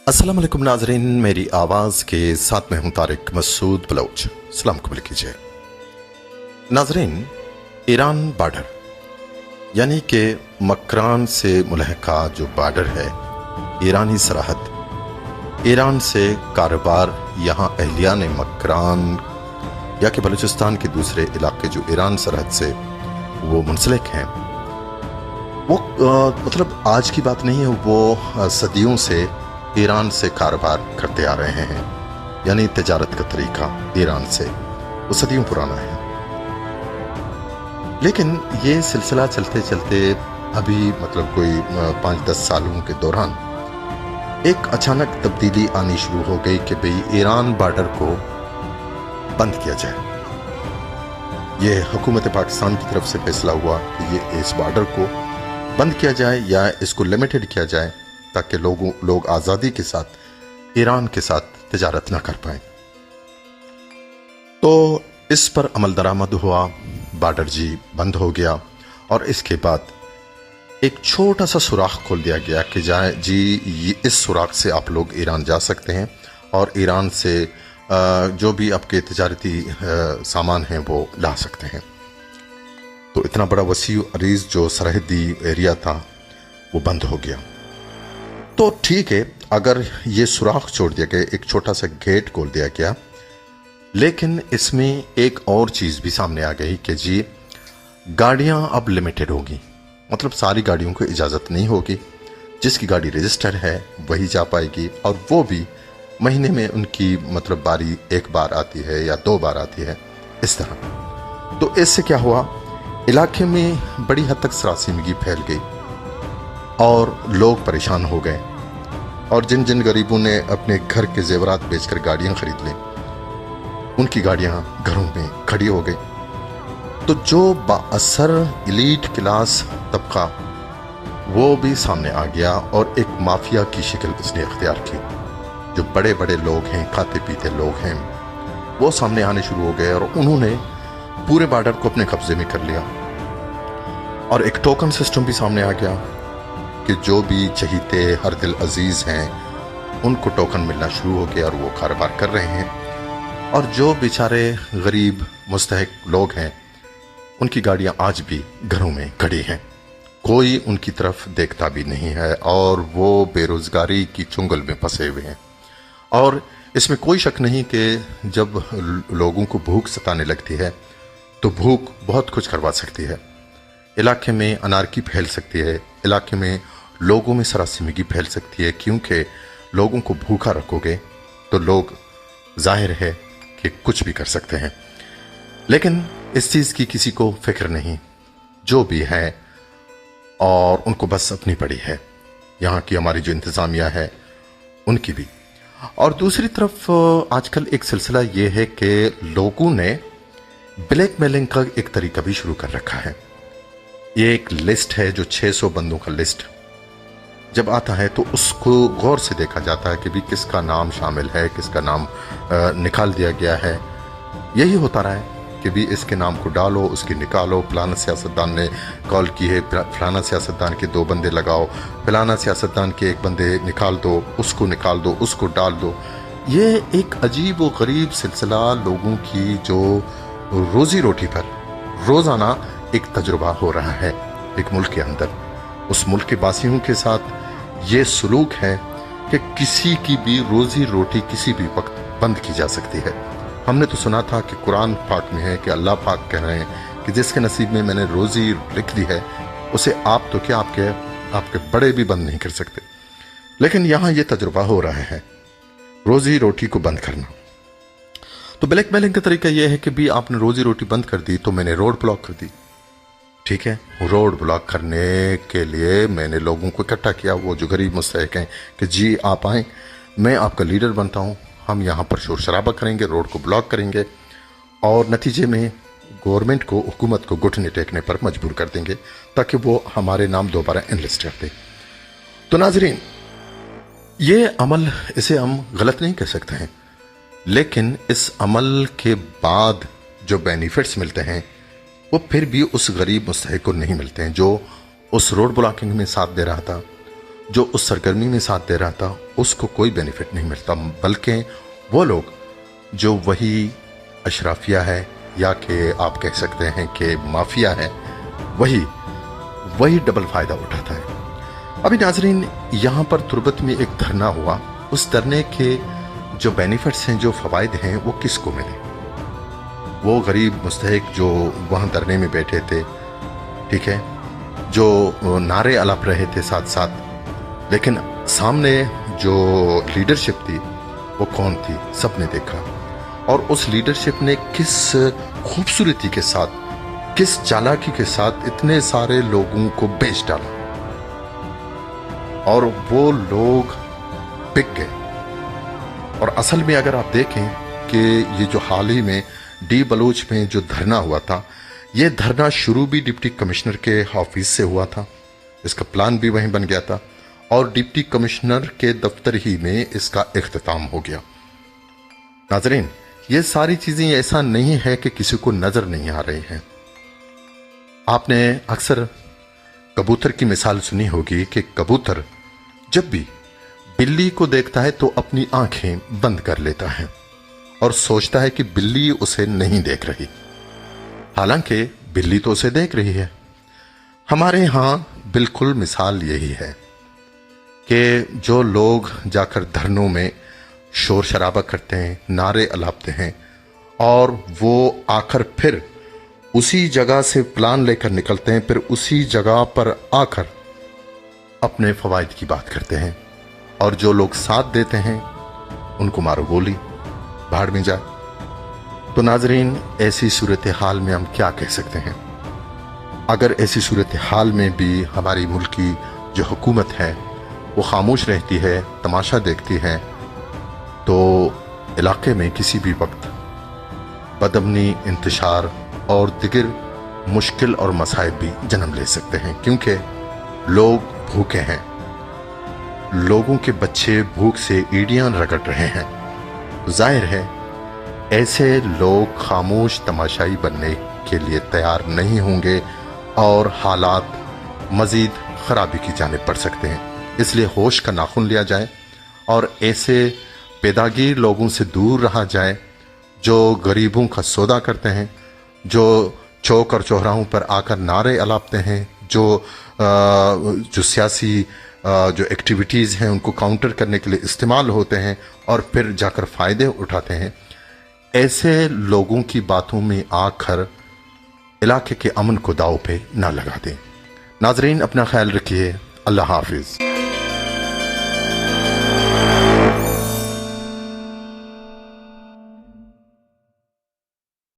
अस्सलाम वालेकुम नाजरीन, मेरी आवाज़ के साथ में हूं तारिक मसूद बलोच। सलाम कबूल कीजिए नाजरीन। ईरान बॉर्डर यानी कि मकरान से मुलहका जो बॉर्डर है, ईरानी सरहद, ईरान से कारोबार यहाँ अहलियान मकरान या कि बलूचिस्तान के दूसरे इलाके जो ईरान सरहद से वो मुंसलिक हैं, वो मतलब आज की बात नहीं है, वो सदियों से ईरान से कारोबार करते आ रहे हैं। यानी तिजारत का तरीका ईरान से वो सदियों पुराना है। लेकिन ये सिलसिला चलते चलते अभी मतलब कोई 5-10 सालों के दौरान एक अचानक तब्दीली आनी शुरू हो गई कि भाई ईरान बॉर्डर को बंद किया जाए। ये हुकूमत पाकिस्तान की तरफ से फैसला हुआ कि ये इस बॉर्डर को बंद किया जाए या इसको लिमिटेड किया जाए ताकि लोग आज़ादी के साथ ईरान के साथ तिजारत ना कर पाए। तो इस पर अमल दरामद हुआ, बॉर्डर जी बंद हो गया और इसके बाद एक छोटा सा सुराख खोल दिया गया कि जाए जी इस सुराख से आप लोग ईरान जा सकते हैं और ईरान से जो भी आपके तिजारती सामान हैं वो ला सकते हैं। तो इतना बड़ा वसी अरीज जो सरहदी एरिया था वो बंद हो गया। तो ठीक है, अगर ये सुराख छोड़ दिया गया, एक छोटा सा गेट खोल दिया गया, लेकिन इसमें एक और चीज़ भी सामने आ गई कि जी गाड़ियां अब लिमिटेड होगी। मतलब सारी गाड़ियों को इजाज़त नहीं होगी, जिसकी गाड़ी रजिस्टर है वही जा पाएगी और वो भी महीने में उनकी मतलब बारी एक बार आती है या 2 बार आती है, इस तरह। तो इससे क्या हुआ, इलाके में बड़ी हद तक सरासीमगी फैल गई और लोग परेशान हो गए। और जिन जिन गरीबों ने अपने घर के जेवरात बेचकर गाड़ियां खरीद ली, उनकी गाड़ियां घरों में खड़ी हो गई। तो जो बाअसर एलीट क्लास तबका वो भी सामने आ गया और एक माफिया की शक्ल उसने इख्तियार की। जो बड़े बड़े लोग हैं, खाते पीते लोग हैं, वो सामने आने शुरू हो गए और उन्होंने पूरे बॉर्डर को अपने कब्जे में कर लिया। और एक टोकन सिस्टम भी सामने आ गया कि जो भी चहीते हर दिल अजीज हैं उनको टोकन मिलना शुरू हो गया और वो कारोबार कर रहे हैं। और जो बेचारे गरीब मुस्तहिक लोग हैं उनकी गाड़ियां आज भी घरों में खड़ी हैं, कोई उनकी तरफ देखता भी नहीं है और वो बेरोजगारी की चुंगल में फंसे हुए हैं। और इसमें कोई शक नहीं कि जब लोगों को भूख सताने लगती है तो भूख बहुत कुछ करवा सकती है। इलाके में अनारकी फैल सकती है, इलाके में लोगों में सरासिमगी फैल सकती है, क्योंकि लोगों को भूखा रखोगे तो लोग जाहिर है कि कुछ भी कर सकते हैं। लेकिन इस चीज़ की किसी को फिक्र नहीं, जो भी है और उनको बस अपनी पड़ी है, यहाँ की हमारी जो इंतज़ामिया है उनकी भी। और दूसरी तरफ आजकल एक सिलसिला ये है कि लोगों ने ब्लैकमेलिंग का एक तरीका भी शुरू कर रखा है। ये एक लिस्ट है जो 600 बंदों का लिस्ट जब आता है तो उसको गौर से देखा जाता है कि भी किसका नाम शामिल है, किसका नाम निकाल दिया गया है। यही होता रहा है कि भी इसके नाम को डालो, उसकी निकालो, फलाना सियासतदान ने कॉल की है, फलाना सियासतदान के 2 बंदे लगाओ, फलाना सियासतदान के 1 बंदे निकाल दो, उसको निकाल दो, उसको डाल दो। ये एक अजीब व गरीब सिलसिला लोगों की जो रोजी रोटी पर रोज़ाना एक तजुर्बा हो रहा है एक मुल्क के अंदर। उस मुल्क के बासियों के साथ ये सलूक है कि किसी की भी रोजी रोटी किसी भी वक्त बंद की जा सकती है। हमने तो सुना था कि कुरान पाक में है कि अल्लाह पाक कह रहे हैं कि जिसके नसीब में मैंने रोजी लिख दी है उसे आप तो क्या आपके बड़े भी बंद नहीं कर सकते। लेकिन यहाँ ये तजुर्बा हो रहा है रोजी रोटी को बंद करना। तो ब्लैकमेलिंग का तरीका यह है कि भी आपने रोजी रोटी बंद कर दी तो मैंने रोड ब्लॉक कर दी। ठीक है, रोड ब्लॉक करने के लिए मैंने लोगों को इकट्ठा किया, वो जो गरीब मुस्तहिक हैं, कि जी आप आएँ, मैं आपका लीडर बनता हूँ, हम यहाँ पर शोर शराबा करेंगे, रोड को ब्लॉक करेंगे और नतीजे में गवर्नमेंट को, हुकूमत को घुटने टेकने पर मजबूर कर देंगे ताकि वो हमारे नाम दोबारा एनलिस्ट कर दे। तो नाजरीन, ये अमल, इसे हम गलत नहीं कह सकते हैं, लेकिन इस अमल के बाद जो बेनिफिट्स मिलते हैं वो फिर भी उस गरीब मुस्तहिक को नहीं मिलते हैं जो उस रोड ब्लॉकिंग में साथ दे रहा था, जो उस सरगर्मी में साथ दे रहा था उसको कोई बेनिफिट नहीं मिलता, बल्कि वो लोग जो वही अशराफिया है या कि आप कह सकते हैं कि माफिया है, वही डबल फायदा उठाता है। अभी नाजरीन, यहाँ पर तुर्बत में एक धरना हुआ, उस धरने के जो बेनिफिट्स हैं, जो फवायद हैं, वो किसको मिले? वो गरीब मुस्तहिक जो वहाँ धरने में बैठे थे, ठीक है, जो नारे अलाप रहे थे साथ साथ, लेकिन सामने जो लीडरशिप थी वो कौन थी, सबने देखा। और उस लीडरशिप ने किस खूबसूरती के साथ, किस चालाकी के साथ इतने सारे लोगों को बेच डाला, और वो लोग बिक गए। और असल में अगर आप देखें कि ये जो हाल ही में डी बलूच में जो धरना हुआ था, ये धरना शुरू भी डिप्टी कमिश्नर के ऑफिस से हुआ था, इसका प्लान भी वहीं बन गया था, और डिप्टी कमिश्नर के दफ्तर ही में इसका इख्तिताम हो गया। नाजरीन, ये सारी चीजें ऐसा नहीं है कि किसी को नजर नहीं आ रही हैं। आपने अक्सर कबूतर की मिसाल सुनी होगी कि कबूतर जब भी बिल्ली को देखता है तो अपनी आंखें बंद कर लेता है और सोचता है कि बिल्ली उसे नहीं देख रही, हालांकि बिल्ली तो उसे देख रही है। हमारे यहां बिल्कुल मिसाल यही है कि जो लोग जाकर धरनों में शोर शराबा करते हैं, नारे अलापते हैं, और वो आकर फिर उसी जगह से प्लान लेकर निकलते हैं, फिर उसी जगह पर आकर अपने फवायद की बात करते हैं, और जो लोग साथ देते हैं उनको मारो गोली, भाड़ में जाए। तो नाजरीन, ऐसी सूरत हाल में हम क्या कह सकते हैं? अगर ऐसी सूरत हाल में भी हमारी मुल्क की जो हुकूमत है वो खामोश रहती है, तमाशा देखती है, तो इलाके में किसी भी वक्त बदअमनी, इंतशार और दिगर मुश्किल और मसाइब भी जन्म ले सकते हैं, क्योंकि लोग भूखे हैं, लोगों के बच्चे भूख से ईडियां रगड़ रहे हैं। जाहिर है ऐसे लोग खामोश तमाशाई बनने के लिए तैयार नहीं होंगे और हालात मजीद खराबी की जानिब बढ़ सकते हैं। इसलिए होश का नाखून लिया जाए और ऐसे पेदागीर लोगों से दूर रहा जाए जो गरीबों का सौदा करते हैं, जो चौक और चौराहों पर आकर नारे अलापते हैं, जो सियासी जो एक्टिविटीज़ हैं उनको काउंटर करने के लिए इस्तेमाल होते हैं और फिर जाकर फ़ायदे उठाते हैं। ऐसे लोगों की बातों में आकर इलाके के अमन को दाव पे ना लगा दें। नाजरीन, अपना ख्याल रखिए। अल्लाह हाफिज़।